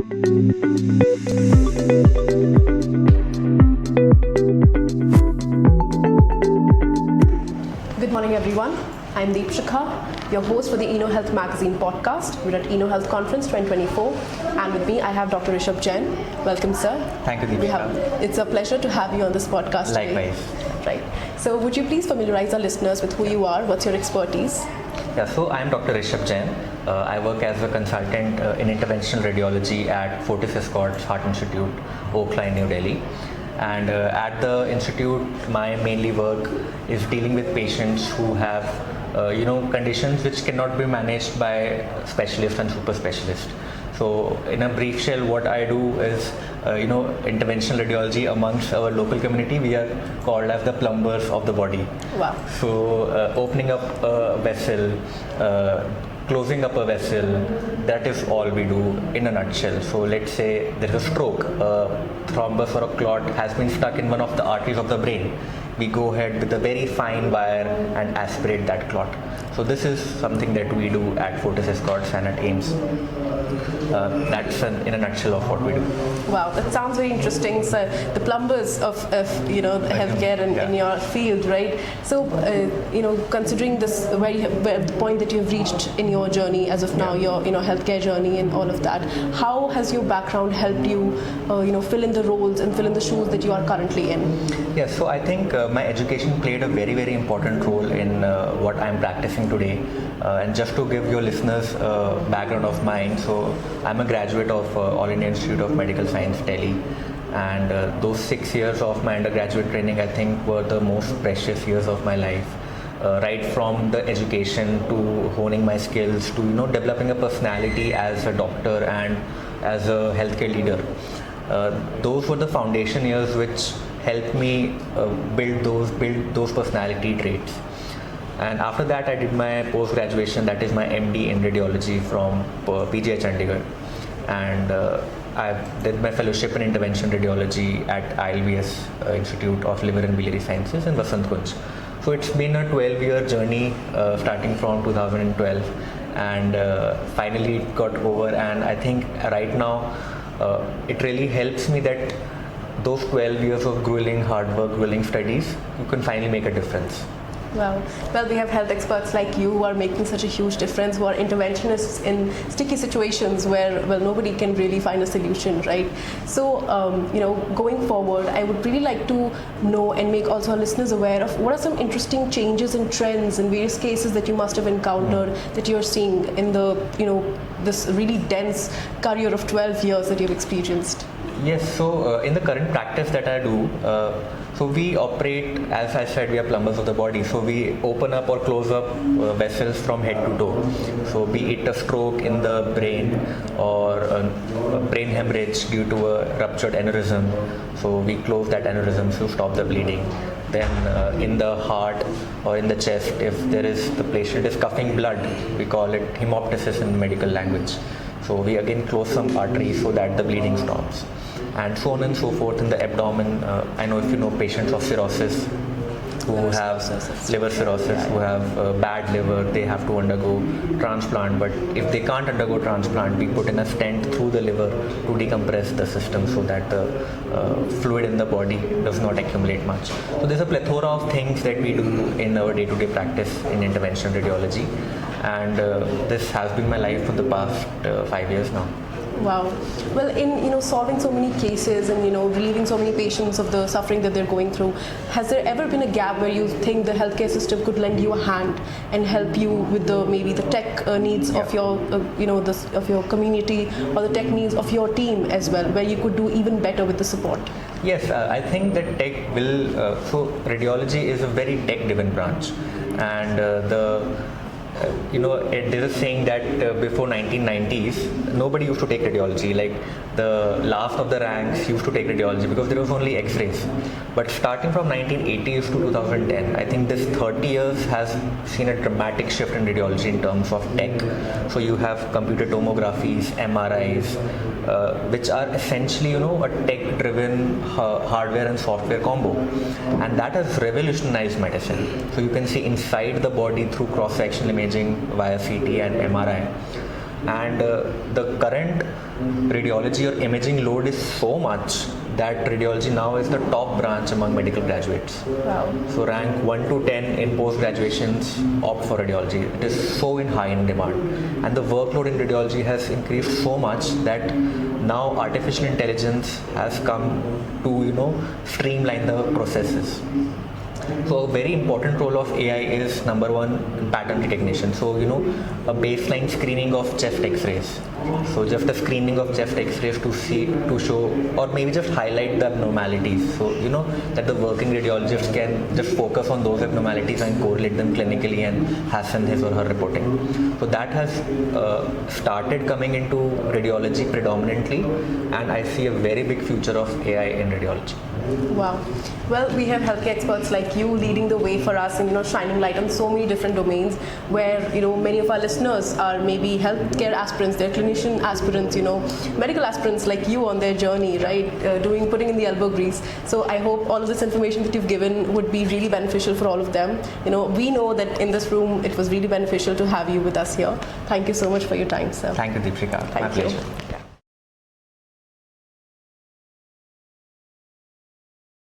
Good morning, everyone. I'm Deepshikha, your host for the InnoHEALTH magazine podcast. We're at InnoHEALTH Conference 2024, and with me I have Dr. Rishabh Jain. Welcome, sir. Thank you, Deepshikha. It's a pleasure to have you on this podcast Likewise. today. Right. So, would you please familiarize our listeners with who you are? What's your expertise? Yeah, so I'm Dr. Rishabh Jain. I work as a consultant in Interventional Radiology at Fortis Escorts Heart Institute, Oakland, New Delhi. And at the institute, my mainly work is dealing with patients who have, conditions which cannot be managed by specialists and super specialists. So, in a brief shell, what I do is, interventional radiology amongst our local community. We are called as the plumbers of the body. Wow. So, opening up a vessel, closing up a vessel, that is all we do in a nutshell. So let's say there is a stroke, a thrombus or a clot has been stuck in one of the arteries of the brain. We go ahead with a very fine wire and aspirate that clot. So this is something that we do at Fortis Escorts and at AIIMS. That's in a nutshell of what we do. Wow, that sounds very interesting. So the plumbers of healthcare in your field, right? So considering this very point that you've reached in your journey as of now, your healthcare journey and all of that, how has your background helped you fill in the roles and fill in the shoes that you are currently in? Yes, so I think my education played a very, very important role in what I'm practicing today. And just to give your listeners a background of mine, so I'm a graduate of All India Institute of Medical Science, Delhi. And those 6 years of my undergraduate training, I think, were the most precious years of my life. Right from the education to honing my skills to developing a personality as a doctor and as a healthcare leader. Those were the foundation years which helped me build those personality traits. And after that, I did my post-graduation, that is my MD in radiology from PGI Chandigarh. And I did my fellowship in interventional radiology at ILBS Institute of Liver and Biliary Sciences in Vasant Kunj. So it's been a 12-year journey starting from 2012, and finally it got over. And I think right now it really helps me that those 12 years of grueling hard work, grueling studies, you can finally make a difference. Well, we have health experts like you who are making such a huge difference, who are interventionists in sticky situations where, nobody can really find a solution, right? So, going forward, I would really like to know and make also our listeners aware of what are some interesting changes and trends in various cases that you must have encountered, that you're seeing in the, this really dense career of 12 years that you've experienced. Yes, so in the current practice that I do, so we operate, as I said, we are plumbers of the body. So we open up or close up vessels from head to toe. So be it a stroke in the brain or a brain hemorrhage due to a ruptured aneurysm. So we close that aneurysm to stop the bleeding. Then in the heart or in the chest, if the patient is coughing blood, we call it hemoptysis in medical language. So we again close some arteries so that the bleeding stops. And so on and so forth in the abdomen. I know if you know patients of cirrhosis who have liver cirrhosis, who have bad liver, they have to undergo transplant. But if they can't undergo transplant, we put in a stent through the liver to decompress the system so that the fluid in the body does not accumulate much. So there's a plethora of things that we do in our day-to-day practice in interventional radiology. And this has been my life for the past 5 years now. Wow. Well, in solving so many cases and relieving so many patients of the suffering that they're going through, has there ever been a gap where you think the healthcare system could lend you a hand and help you with the tech needs of your of your community, or the tech needs of your team as well, where you could do even better with the support? Yes, I think that tech will. So radiology is a very tech-driven branch, and there is a saying that before 1990s, nobody used to take radiology. Like the last of the ranks used to take radiology because there was only X-rays. But starting from 1980s to 2010, I think this 30 years has seen a dramatic shift in radiology in terms of tech. So you have computer tomographies, MRIs, which are essentially, a tech-driven hardware and software combo, and that has revolutionized medicine. So you can see inside the body through cross-sectional imaging via CT and MRI. and the current radiology or imaging load is so much that radiology now is the top branch among medical graduates. Wow. So rank 1 to 10 in post graduations opt for radiology. It is so high in demand, and the workload in radiology has increased so much that now artificial intelligence has come to streamline the processes. So a very important role of AI is number one, pattern recognition. So a baseline screening of chest X-rays. So just a screening of chest X-rays to show, or maybe just highlight the abnormalities. So that the working radiologist can just focus on those abnormalities and correlate them clinically and hasten his or her reporting. So that has started coming into radiology predominantly, and I see a very big future of AI in radiology. Wow. Well, we have healthcare experts like you leading the way for us and shining light on so many different domains where many of our listeners are maybe healthcare aspirants, they're clinician aspirants, medical aspirants like you on their journey, right? Putting in the elbow grease. So I hope all of this information that you've given would be really beneficial for all of them. We know that in this room it was really beneficial to have you with us here. Thank you so much for your time, sir. Thank you, Deepshikha. Thank you.